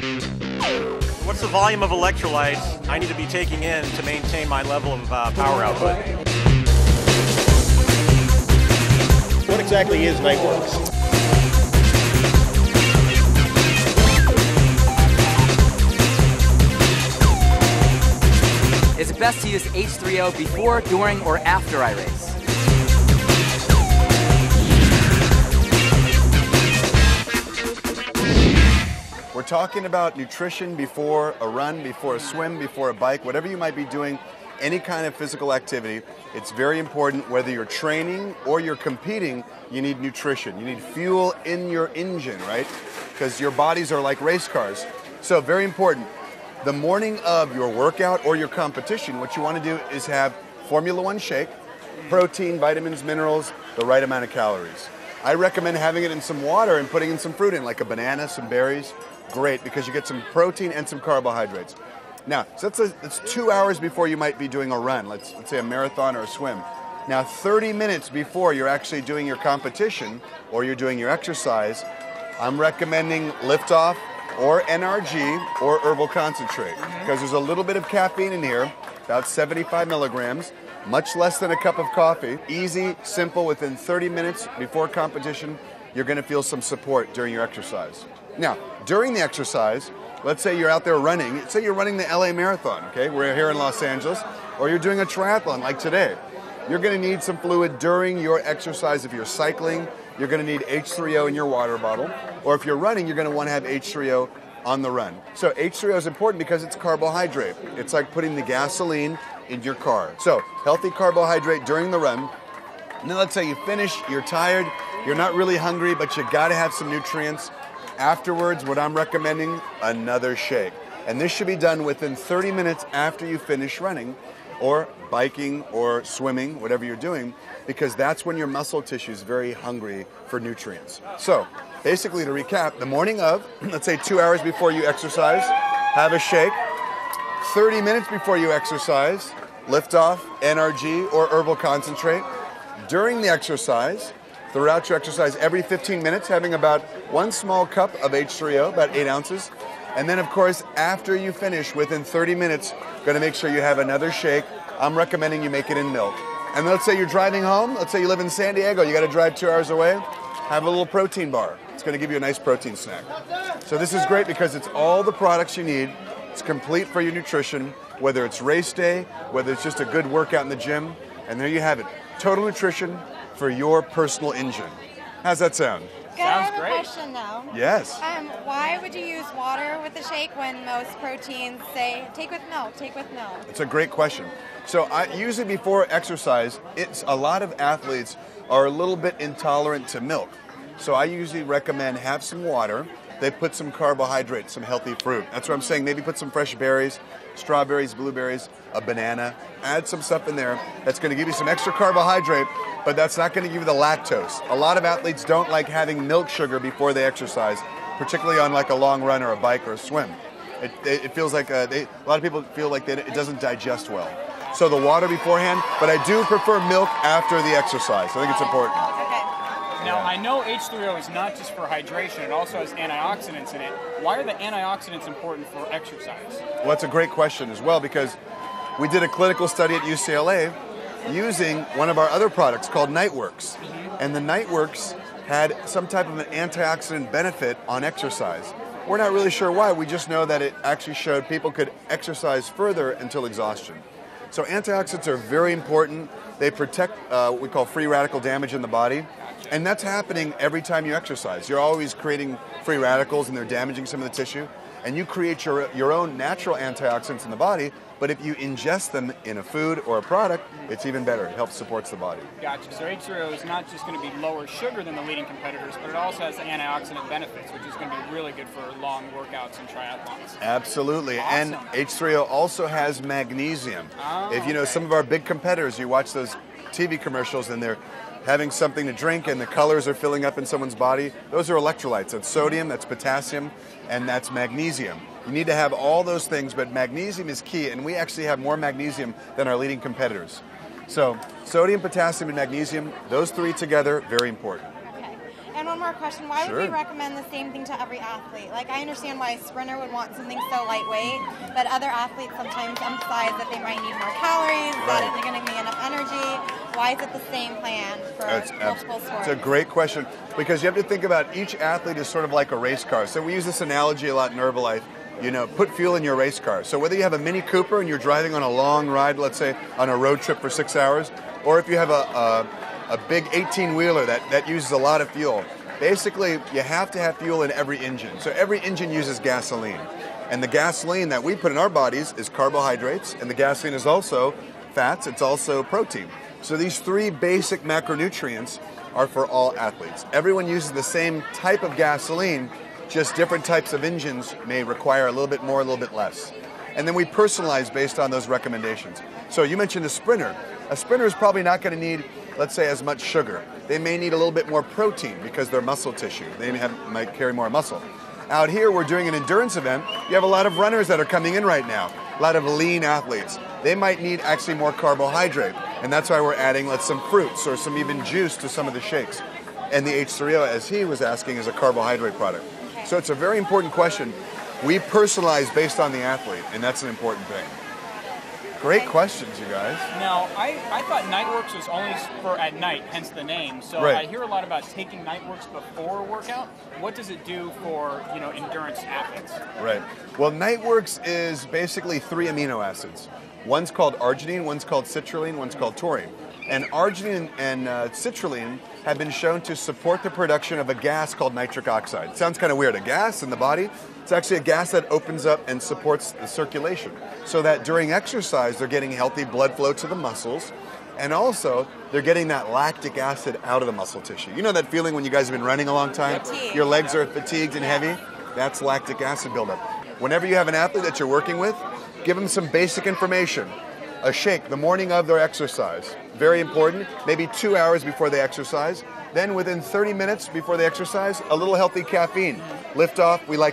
What's the volume of electrolytes I need to be taking in to maintain my level of power output? What exactly is Nightworks? Is it best to use H3O before, during, or after I race? We're talking about nutrition before a run, before a swim, before a bike, whatever you might be doing, any kind of physical activity. It's very important whether you're training or you're competing, you need nutrition. You need fuel in your engine, right? Because your bodies are like race cars. So very important. The morning of your workout or your competition, what you want to do is have Formula One shake, protein, vitamins, minerals, the right amount of calories. I recommend having it in some water and putting in some fruit in, like a banana, some berries. Great, because you get some protein and some carbohydrates. Now, so that's 2 hours before you might be doing a run, let's say a marathon or a swim. Now, 30 minutes before you're actually doing your competition or you're doing your exercise, I'm recommending Liftoff or NRG or Herbal Concentrate, because there's a little bit of caffeine in here, about 75 milligrams, much less than a cup of coffee. Easy, simple, within 30 minutes before competition, you're going to feel some support during your exercise. Now, during the exercise, let's say you're out there running, say you're running the LA Marathon, okay? We're here in Los Angeles, or you're doing a triathlon like today. You're going to need some fluid during your exercise. If you're cycling, you're going to need H3O in your water bottle, or if you're running, you're going to want to have H3O on the run. So H3O is important because it's carbohydrate. It's like putting the gasoline in your car. So healthy carbohydrate during the run. And then let's say you finish, you're tired, you're not really hungry, but you got to have some nutrients. Afterwards, what I'm recommending, another shake. And this should be done within 30 minutes after you finish running or biking or swimming, whatever you're doing, because that's when your muscle tissue is very hungry for nutrients. So basically, to recap, the morning of, let's say 2 hours before you exercise, have a shake. 30 minutes before you exercise, Liftoff, NRG, or Herbal Concentrate. During the exercise, throughout your exercise, every 15 minutes, having about 1 small cup of H3O, about 8 ounces. And then, of course, after you finish, within 30 minutes, going to make sure you have another shake. I'm recommending you make it in milk. And let's say you're driving home. Let's say you live in San Diego. You got to drive 2 hours away. Have a little protein bar. It's going to give you a nice protein snack. So this is great because it's all the products you need. It's complete for your nutrition, whether it's race day, whether it's just a good workout in the gym. And there you have it. Total nutrition for your personal engine. How's that sound? Good. I have a question though. Yes. Why would you use water with the shake when most proteins say take with milk, take with milk? It's a great question. So usually before exercise, a lot of athletes are a little bit intolerant to milk. So I usually recommend have some water. They put some carbohydrates, some healthy fruit. That's what I'm saying. Maybe put some fresh berries, strawberries, blueberries, a banana. Add some stuff in there that's going to give you some extra carbohydrate, but that's not going to give you the lactose. A lot of athletes don't like having milk sugar before they exercise, particularly on like a long run or a bike or a swim. It feels like a lot of people feel like it doesn't digest well. So the water beforehand, but I do prefer milk after the exercise. I think it's important. Now, I know H3O is not just for hydration, it also has antioxidants in it. Why are the antioxidants important for exercise? Well, that's a great question as well, because we did a clinical study at UCLA using one of our other products called Nightworks. And the Nightworks had some type of an antioxidant benefit on exercise. We're not really sure why, we just know that it actually showed people could exercise further until exhaustion. So antioxidants are very important. They protect what we call free radical damage in the body. And that's happening every time you exercise. You're always creating free radicals and they're damaging some of the tissue. And you create your own natural antioxidants in the body, but if you ingest them in a food or a product, it's even better. It helps supports the body. Gotcha. So H3O is not just going to be lower sugar than the leading competitors, but it also has the antioxidant benefits, which is going to be really good for long workouts and triathlons. Absolutely. Awesome. And H3O also has magnesium. If you know some of our big competitors, you watch those TV commercials and they're having something to drink and the colors are filling up in someone's body, those are electrolytes. That's sodium, that's potassium, and that's magnesium. You need to have all those things, but magnesium is key, and we actually have more magnesium than our leading competitors. So sodium, potassium, and magnesium, those three together, very important. Okay. And one more question. Why Sure. would we recommend the same thing to every athlete? Like, I understand why a sprinter would want something so lightweight, but other athletes sometimes emphasize that they might need more calories, that Right. they're going to be enough energy. Why is it the same plan for multiple sports? It's a great question because you have to think about each athlete is sort of like a race car. So we use this analogy a lot in Herbalife. You know, put fuel in your race car. So whether you have a Mini Cooper and you're driving on a long ride, let's say on a road trip for 6 hours, or if you have a big 18-wheeler that uses a lot of fuel, basically you have to have fuel in every engine. So every engine uses gasoline. And the gasoline that we put in our bodies is carbohydrates, and the gasoline is also fats, it's also protein. So these three basic macronutrients are for all athletes. Everyone uses the same type of gasoline, just different types of engines may require a little bit more, a little bit less. And then we personalize based on those recommendations. So you mentioned a sprinter. A sprinter is probably not going to need, let's say, as much sugar. They may need a little bit more protein because they're muscle tissue. They might carry more muscle. Out here, we're doing an endurance event. You have a lot of runners that are coming in right now, a lot of lean athletes. They might need actually more carbohydrate. And that's why we're adding, some fruits or some even juice to some of the shakes. And the H3O, as he was asking, is a carbohydrate product. So it's a very important question. We personalize based on the athlete, and that's an important thing. Great questions, you guys. Now, I thought Nightworks was only for at night, hence the name. So Right. I hear a lot about taking Nightworks before a workout. What does it do for, endurance athletes? Right. Well, Nightworks is basically 3 amino acids. One's called arginine, one's called citrulline, one's called taurine. And arginine and citrulline have been shown to support the production of a gas called nitric oxide. It sounds kind of weird, a gas in the body. It's actually a gas that opens up and supports the circulation so that during exercise they're getting healthy blood flow to the muscles, and also they're getting that lactic acid out of the muscle tissue. You know that feeling when you guys have been running a long time? Fatigue. Your legs are fatigued and heavy? That's lactic acid buildup. Whenever you have an athlete that you're working with, give them some basic information. A shake the morning of their exercise. Very important, maybe 2 hours before they exercise. Then within 30 minutes before they exercise, a little healthy caffeine. Lift off, we like